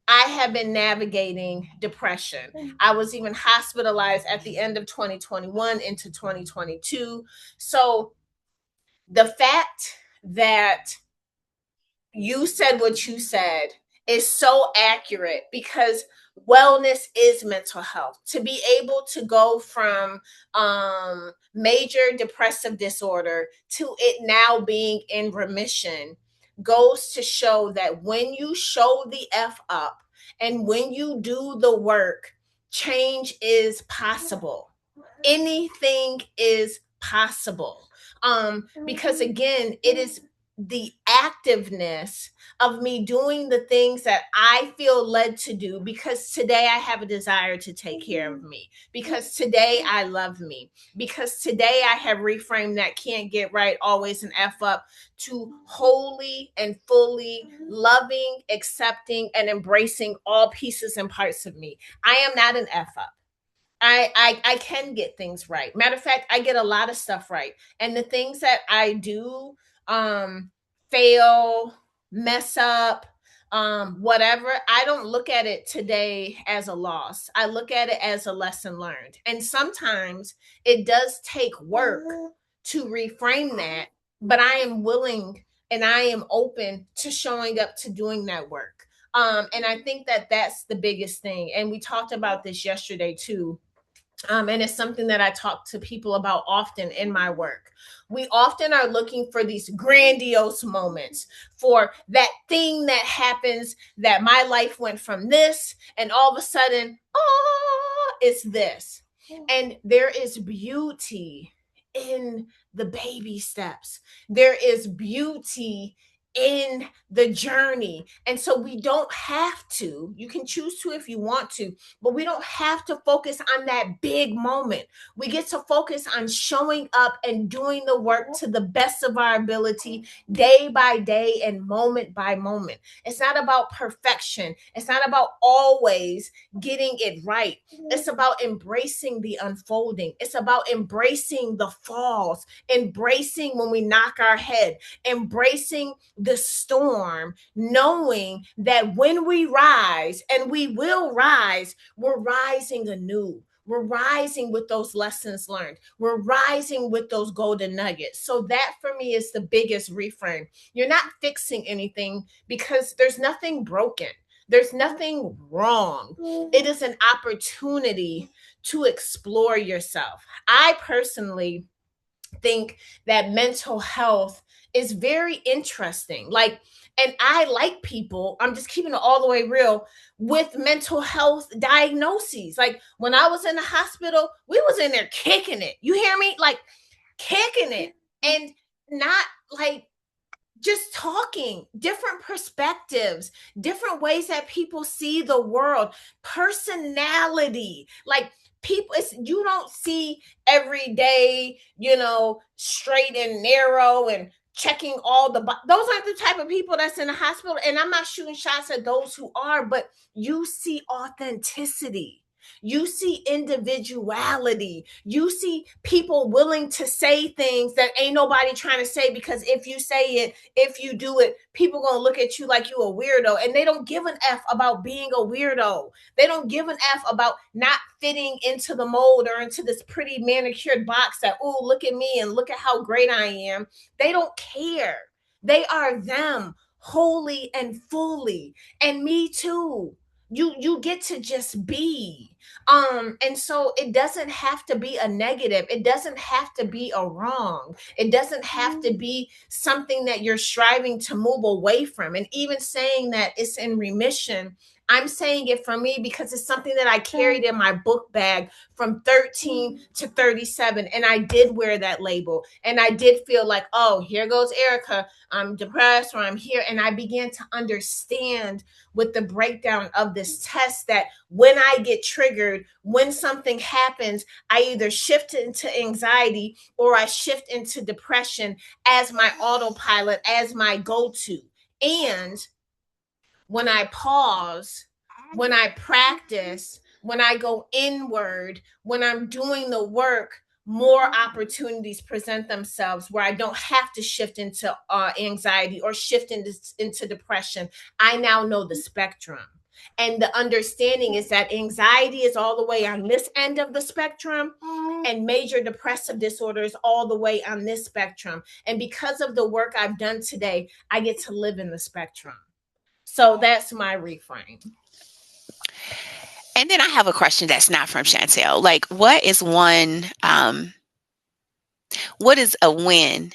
I have been navigating depression. I was even hospitalized at the end of 2021 into 2022. So the fact that you said what you said is so accurate, because wellness is mental health. To be able to go from major depressive disorder to it now being in remission goes to show that when you show the F up and when you do the work, change is possible. Anything is possible. Because again, it is the activeness of me doing the things that I feel led to do, because today I have a desire to take care of me, because today I love me, because today I have reframed that can't get right, always an F up, to wholly and fully loving, accepting, and embracing all pieces and parts of me. I am not an F up. I can get things right. Matter of fact, I get a lot of stuff right. And the things that I do fail, mess up, whatever, I don't look at it today as a loss. I look at it as a lesson learned. And sometimes it does take work to reframe that, but I am willing and I am open to showing up to doing that work. And I think that that's the biggest thing. And we talked about this yesterday too. And it's something that I talk to people about often in my work. We often are looking for these grandiose moments, for that thing that happens, that my life went from this and all of a sudden, oh, it's this. And there is beauty in the baby steps. There is beauty in the journey. And so we don't have to, you can choose to if you want to, but we don't have to focus on that big moment. We get to focus on showing up and doing the work to the best of our ability, day by day and moment by moment. It's not about perfection. It's not about always getting it right. It's about embracing the unfolding. It's about embracing the falls, embracing when we knock our head, embracing the storm, knowing that when we rise, and we will rise, we're rising anew. We're rising with those lessons learned. We're rising with those golden nuggets. So that for me is the biggest reframe. You're not fixing anything because there's nothing broken. There's nothing wrong. It is an opportunity to explore yourself. I personally think that mental health is very interesting. Like, and I like people, I'm just keeping it all the way real, with mental health diagnoses. Like when I was in the hospital, we was in there kicking it. You hear me? Like kicking it, and not like just talking, different perspectives, different ways that people see the world, personality. Like people, you don't see every day, straight and narrow and checking all those aren't the type of people that's in the hospital. And I'm not shooting shots at those who are, but you see authenticity. You see individuality. You see people willing to say things that ain't nobody trying to say, because if you say it, if you do it, people gonna look at you like you a weirdo. And they don't give an F about being a weirdo. They don't give an F about not fitting into the mold or into this pretty manicured box that, oh, look at me and look at how great I am. They don't care. They are them wholly and fully. And me too. You get to just be. And so it doesn't have to be a negative. It doesn't have to be a wrong. It doesn't have to be something that you're striving to move away from. And even saying that it's in remission, I'm saying it for me because it's something that I carried in my book bag from 13 to 37. And I did wear that label. And I did feel like, oh, here goes Erika. I'm depressed or I'm here. And I began to understand with the breakdown of this test that when I get triggered, when something happens, I either shift into anxiety or I shift into depression as my autopilot, as my go to. And when I pause, when I practice, when I go inward, when I'm doing the work, more opportunities present themselves where I don't have to shift into anxiety or shift into depression. I now know the spectrum. And the understanding is that anxiety is all the way on this end of the spectrum, and major depressive disorders all the way on this spectrum. And because of the work I've done today, I get to live in the spectrum. So that's my reframe. And then I have a question that's not from Chantel. Like, what is a win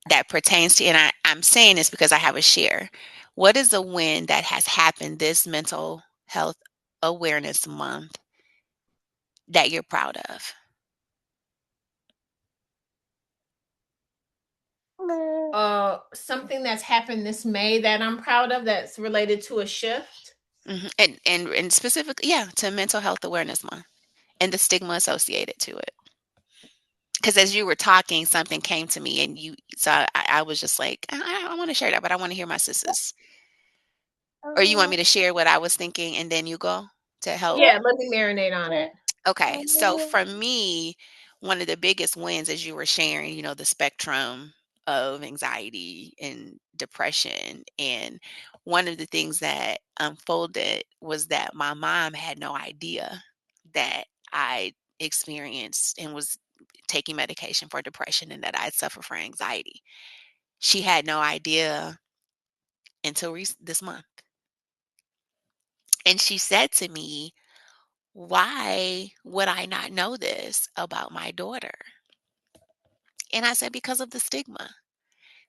that pertains to, and I'm saying this because I have a share. What is a win that has happened this mental health awareness month that you're proud of? Something that's happened this May that I'm proud of that's related to a shift. And specifically, yeah, to Mental Health Awareness Month and the stigma associated to it. Because as you were talking, something came to me, and I was just like, I want to share that, but I want to hear my sisters. Or you want me to share what I was thinking, and then you go to help? Yeah, let me marinate on it. Okay, so for me, one of the biggest wins, as you were sharing, the spectrum of anxiety and depression. And one of the things that unfolded was that my mom had no idea that I experienced and was taking medication for depression and that I suffer from anxiety. She had no idea until this month. And she said to me, "Why would I not know this about my daughter?" And I said, "Because of the stigma.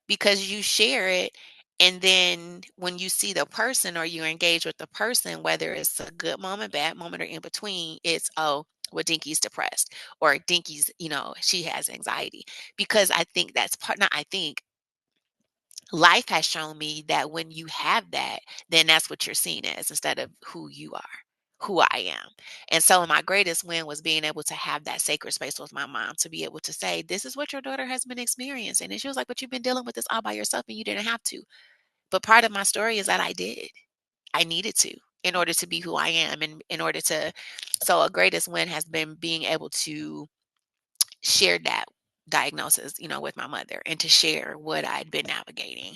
Because you share it, and then when you see the person or you engage with the person, whether it's a good moment, bad moment, or in between, it's, oh, well, Dinky's depressed, or Dinky's, she has anxiety." Because I think that's part, not I think, life has shown me that when you have that, then that's what you're seen as instead of who you are, who I am. And so my greatest win was being able to have that sacred space with my mom to be able to say, "This is what your daughter has been experiencing." And she was like, "But you've been dealing with this all by yourself and you didn't have to." But part of my story is that I did. I needed to in order to be who I am, and in order to, so a greatest win has been being able to share that diagnosis, with my mother, and to share what I'd been navigating.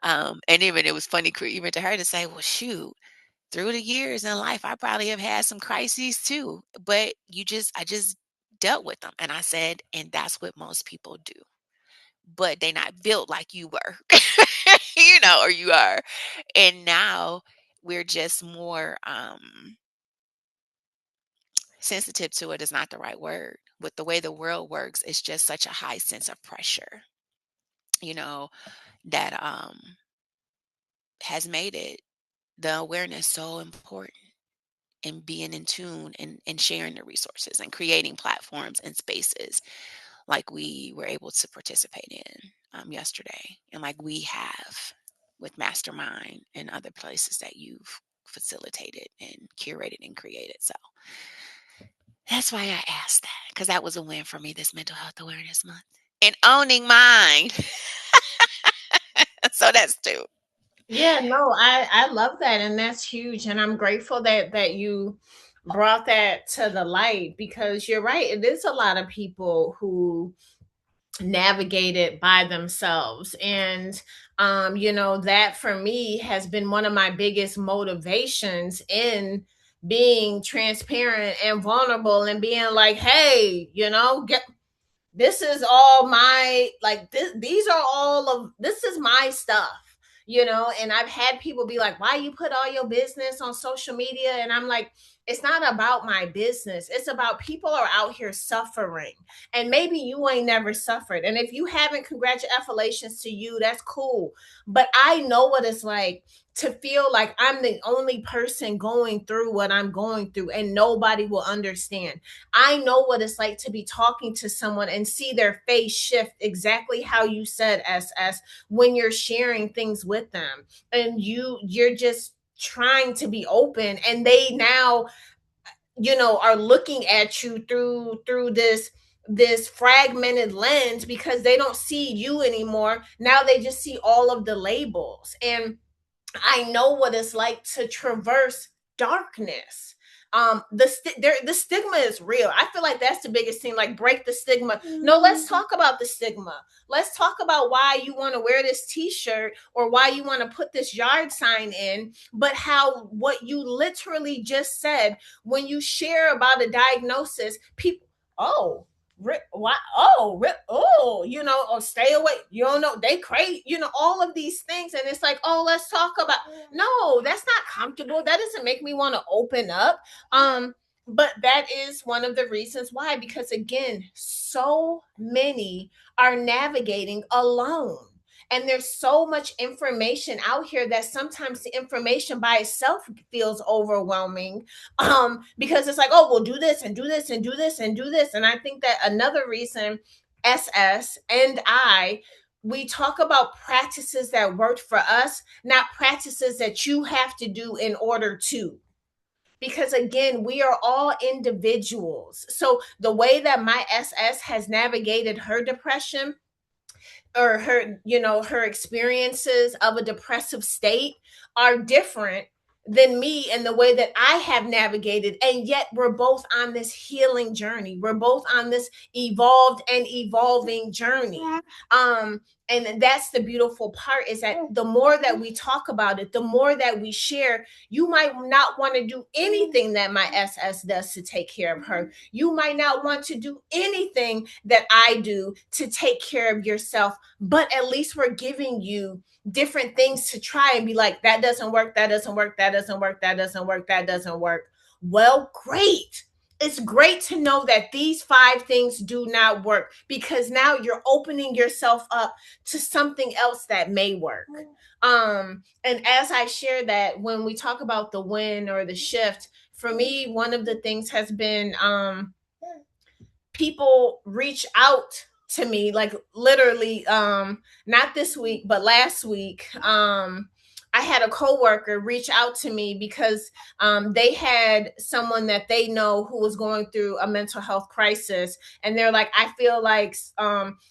And even it was funny, even to her, to say, "Well, shoot, through the years in life, I probably have had some crises too, but I just dealt with them." And I said, "And that's what most people do, but they not built like you were, or you are." And now we're just more, sensitive to it is not the right word. With the way the world works, it's just such a high sense of pressure, you know, that has made it, the awareness, so important, and being in tune, and sharing the resources and creating platforms and spaces like we were able to participate in yesterday, and like we have with Mastermind and other places that you've facilitated and curated and created. So that's why I asked that, because that was a win for me this Mental Health Awareness Month, and owning mine. So that's two. Yeah, no, I love that, and that's huge, and I'm grateful that you brought that to the light because you're right. It is a lot of people who navigate it by themselves, and that for me has been one of my biggest motivations in being transparent and vulnerable and being like, hey, get this is all my, like, these are all of, this is my stuff, you know. And I've had people be like, why you put all your business on social media? And I'm like, it's not about my business, it's about people are out here suffering, and maybe you ain't never suffered, and if you haven't, congratulations to you, that's cool. But I know what it's like to feel like I'm the only person going through what I'm going through and nobody will understand. I know what it's like to be talking to someone and see their face shift exactly how you said, as when you're sharing things with them, and you're just trying to be open, and they now, you know, are looking at you through this fragmented lens because they don't see you anymore. Now they just see all of the labels. And I know what it's like to traverse darkness. The stigma is real. I feel like that's the biggest thing. Like, break the stigma. No, let's talk about the stigma. Let's talk about why you want to wear this T-shirt or why you want to put this yard sign in. But how what you literally just said when you share about a diagnosis, people, oh, rip, why, oh, rip, oh, you know, or stay away, you don't know, they crazy, you know, all of these things. And it's like, oh, let's talk about, no, that's not comfortable, that doesn't make me want to open up. But that is one of the reasons why, because again, so many are navigating alone, and there's so much information out here that sometimes the information by itself feels overwhelming, because it's like, oh, we'll do this and do this and do this and do this. And I think that another reason SS and I, we talk about practices that worked for us, not practices that you have to do in order to, because again, we are all individuals. So the way that my SS has navigated her depression, or her, you know, her experiences of a depressive state are different than me, and the way that I have navigated. And yet we're both on this healing journey, we're both on this evolved and evolving journey. um and that's the beautiful part, is that the more that we talk about it, the more that we share. You might not want to do anything that my SS does to take care of her. You might not want to do anything that I do to take care of yourself, but at least we're giving you different things to try and be like, that doesn't work, that doesn't work, that doesn't work, that doesn't work, that doesn't work. Well, great. It's great to know that these 5 things do not work, because now you're opening yourself up to something else that may work. And as I share that, when we talk about the win or the shift, for me, one of the things has been, people reach out to me, like literally, not this week but last week. I had a coworker reach out to me because they had someone that they know who was going through a mental health crisis, and they're like, I feel like,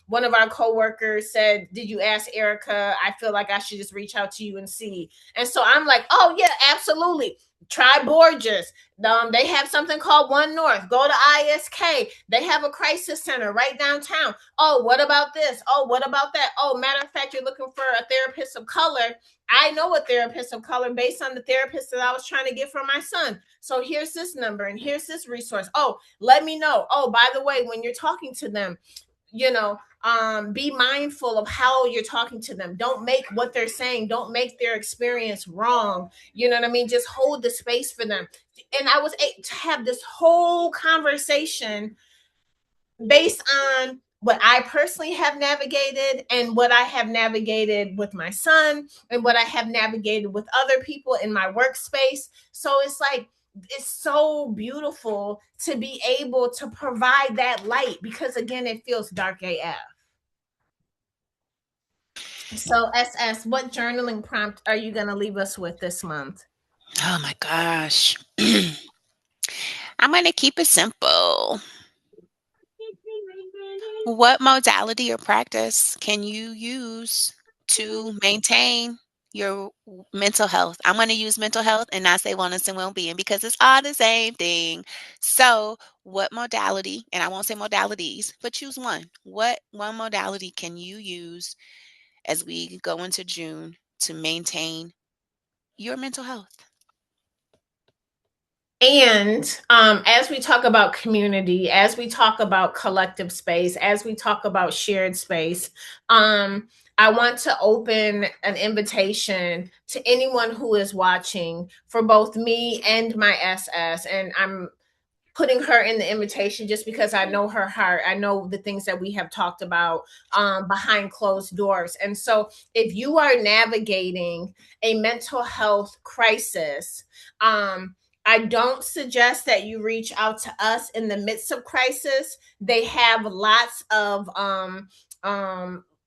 one of our coworkers said, did you ask Erica? I feel like I should just reach out to you and see. And so I'm like, oh yeah, absolutely, try Borges. They have something called One North. Go to ISK. They have a crisis center right downtown. Oh, what about this? Oh, what about that? Oh, matter of fact, you're looking for a therapist of color. I know a therapist of color based on the therapist that I was trying to get for my son. So here's this number and here's this resource. Oh, let me know. Oh, by the way, when you're talking to them, you know, be mindful of how you're talking to them. Don't make what they're saying, don't make their experience wrong. You know what I mean? Just hold the space for them. And I was able to have this whole conversation based on what I personally have navigated, and what I have navigated with my son, and what I have navigated with other people in my workspace. So it's like, it's so beautiful to be able to provide that light, because again, it feels dark AF. So SS, what journaling prompt are you going to leave us with this month? Oh my gosh. I'm going to keep it simple. What modality or practice can you use to maintain your mental health? I'm going to use mental health and not say wellness and well-being because it's all the same thing. So, what modality, and I won't say modalities, but choose one. What one modality can you use as we go into June to maintain your mental health? And as we talk about community, as we talk about collective space, as we talk about shared space, I want to open an invitation to anyone who is watching for both me and my SS. And I'm putting her in the invitation just because I know her heart. I know the things that we have talked about behind closed doors. And so, if you are navigating a mental health crisis, I don't suggest that you reach out to us in the midst of crisis. They have lots of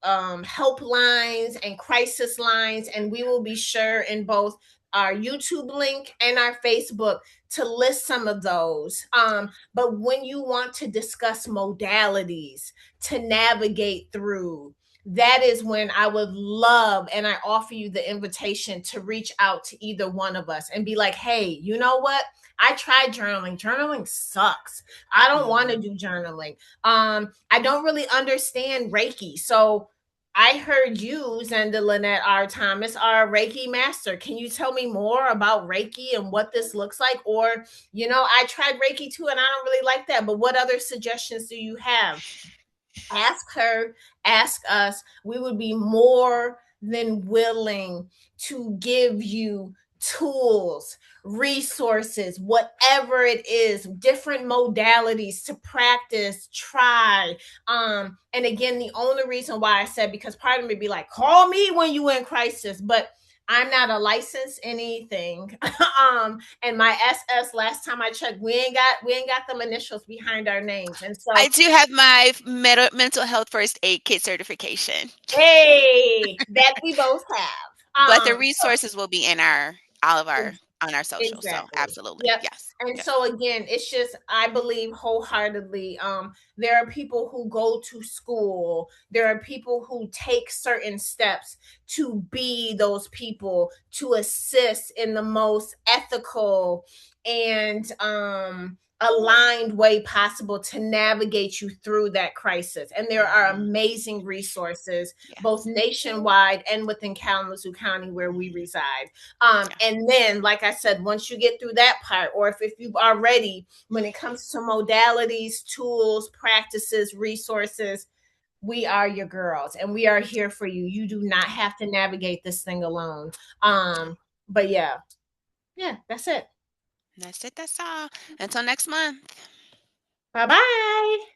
helplines and crisis lines, and we will be sure in both our YouTube link and our Facebook to list some of those. But when you want to discuss modalities to navigate through, that is when I would love and I offer you the invitation to reach out to either one of us and be like, hey, you know what? I tried journaling. Journaling sucks. I don't want to Mhm. do journaling. I don't really understand Reiki. So I heard you, Zendalannette R. Thomas, are a Reiki master. Can you tell me more about Reiki and what this looks like? Or, I tried Reiki too, and I don't really like that. But what other suggestions do you have? Ask her, ask us. We would be more than willing to give you tools, resources, whatever it is, different modalities to practice, try. And again, the only reason why I said, because part of me be like, call me when you in crisis, but I'm not a licensed anything. And my SS, last time I checked, we ain't got them initials behind our names. And I so, do have my mental health first aid kit certification, hey, that we both have. but the So resources will be in our all of our ex- on our socials. So exactly. absolutely, Yep. yes, And yes. so again, it's just I believe wholeheartedly. There are people who go to school. There are people who take certain steps to be those people to assist in the most ethical and aligned way possible to navigate you through that crisis. And there are Mhm. amazing resources both Yes, nationwide and within Kalamazoo County where we reside. yeah. And then, like I said, once you get through that part, or if you've already, when it comes to modalities, tools, practices, resources, we are your girls and we are here for you. You do not have to navigate this thing alone. But yeah, that's it. That's it. That's all. Until next month. Bye bye.